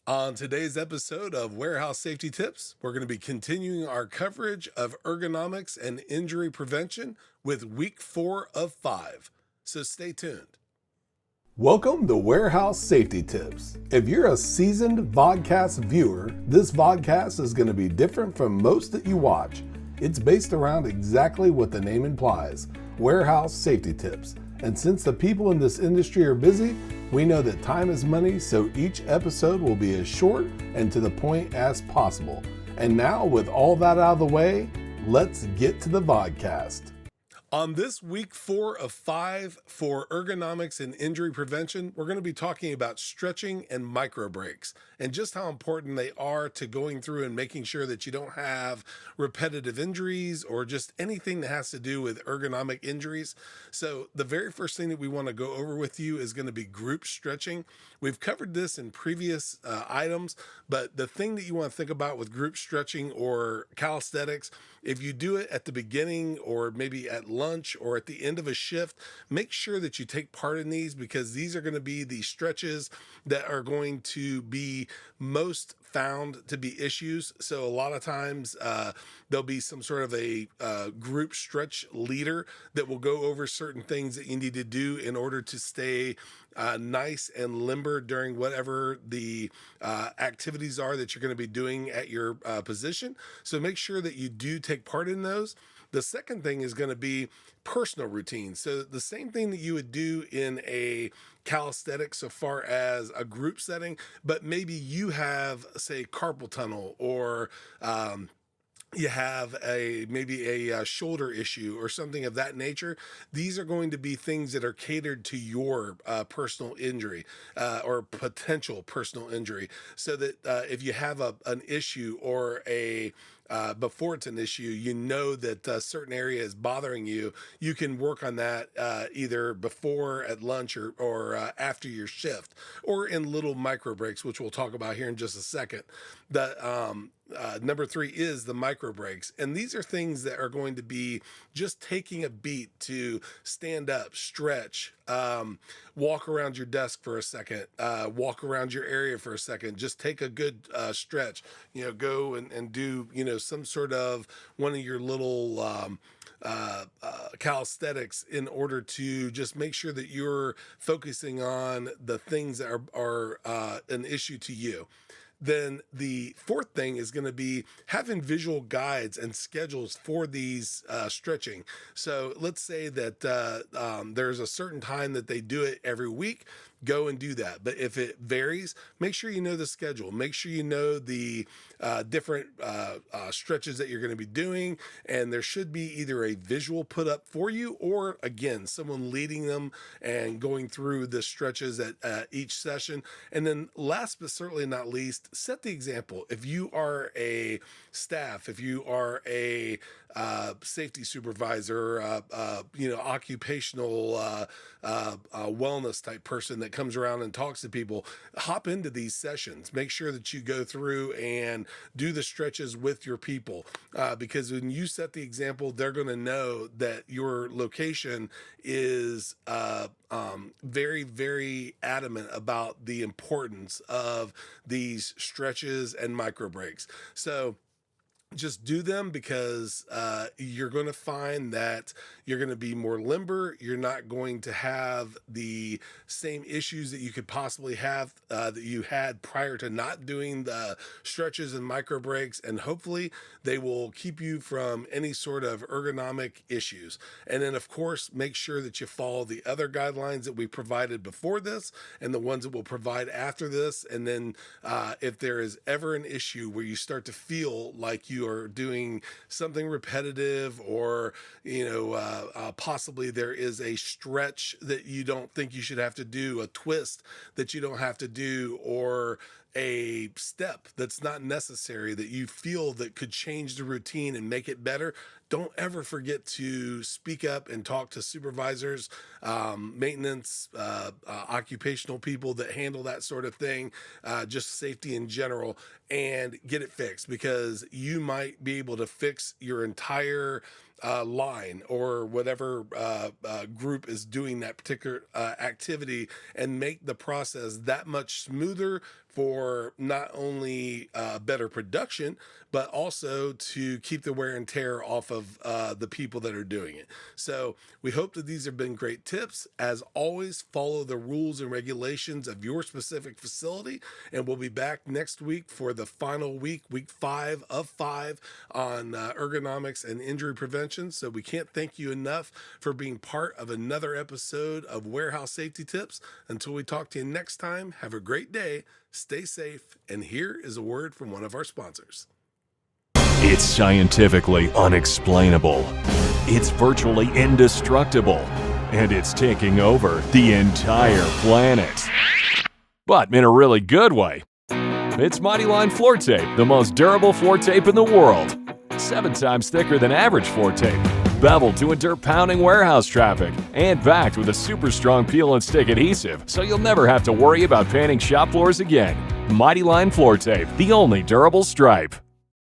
On today's episode of Warehouse Safety Tips, we're going to be continuing our coverage of ergonomics and injury prevention with week 4 of 5. So stay tuned. Welcome to Warehouse Safety Tips. If you're a seasoned vodcast viewer, this vodcast is going to be different from most that you watch. It's based around exactly what the name implies, warehouse safety tips. And since the people in this industry are busy, we know that time is money, so each episode will be as short and to the point as possible. And now, with all that out of the way, let's get to the vodcast. On this week 4 of 5 for ergonomics and injury prevention, we're going to be talking about stretching and micro breaks and just how important they are to going through and making sure that you don't have repetitive injuries or just anything that has to do with ergonomic injuries. So the very first thing that we want to go over with you is going to be group stretching. We've covered this in previous items, but the thing that you want to think about with group stretching or calisthenics, if you do it at the beginning or maybe at lunch or at the end of a shift, make sure that you take part in these because these are going to be the stretches that are going to be most found to be issues. So a lot of times there'll be some sort of a group stretch leader that will go over certain things that you need to do in order to stay nice and limber during whatever the activities are that you're going to be doing at your position. So make sure that you do take part in those. The second thing is going to be personal routines. So the same thing that you would do in a calisthenics so far as a group setting, but maybe you have, say, carpal tunnel or you have maybe a shoulder issue or something of that nature. These are going to be things that are catered to your personal injury or potential personal injury, so that if you have an issue or a before it's an issue, you know that a certain area is bothering you. You can work on that either before at lunch or after your shift, or in little micro breaks, which we'll talk about here in just a second. The number 3 is the micro breaks, and these are things that are going to be just taking a beat to stand up, stretch, walk around your desk for a second, walk around your area for a second, just take a good stretch, go and do, some sort of one of your little calisthenics in order to just make sure that you're focusing on the things that are an issue to you. Then the fourth thing is going to be having visual guides and schedules for these stretching. So let's say that there's a certain time that they do it every week. Go and do that. But if it varies, make sure you know the schedule. Make sure you know the different stretches that you're going to be doing. And there should be either a visual put up for you or, again, someone leading them and going through the stretches at each session. And then last but certainly not least, set the example. If you are a staff, if you are a safety supervisor, occupational wellness type person that comes around and talks to people, hop into these sessions. Make sure that you go through and do the stretches with your people, because when you set the example, they're going to know that your location is very, very adamant about the importance of these stretches and micro breaks. So just do them because you're going to find that you're going to be more limber. You're not going to have the same issues that you could possibly have that you had prior to not doing the stretches and micro breaks. And hopefully they will keep you from any sort of ergonomic issues. And then, of course, make sure that you follow the other guidelines that we provided before this and the ones that we'll provide after this. And then if there is ever an issue where you start to feel like you are doing something repetitive, or possibly there is a stretch that you don't think you should have to do, a twist that you don't have to do, or a step that's not necessary that you feel that could change the routine and make it better, don't ever forget to speak up and talk to supervisors, maintenance, occupational people that handle that sort of thing, just safety in general, and get it fixed, because you might be able to fix your entire line or whatever group is doing that particular activity, and make the process that much smoother for not only better production, but also to keep the wear and tear off of the people that are doing it. So we hope that these have been great tips. As always, follow the rules and regulations of your specific facility, and we'll be back next week for the final week 5 of 5 on ergonomics and injury prevention. So we can't thank you enough for being part of another episode of Warehouse Safety Tips. Until we talk to you next time, have a great day, stay safe, and here is a word from one of our sponsors. It's scientifically unexplainable. It's virtually indestructible. And it's taking over the entire planet. But in a really good way. It's Mighty Line Floor Tape, the most durable floor tape in the world. 7 times thicker than average floor tape. Beveled to endure pounding warehouse traffic. And backed with a super strong peel and stick adhesive, so you'll never have to worry about painting shop floors again. Mighty Line Floor Tape, the only durable stripe.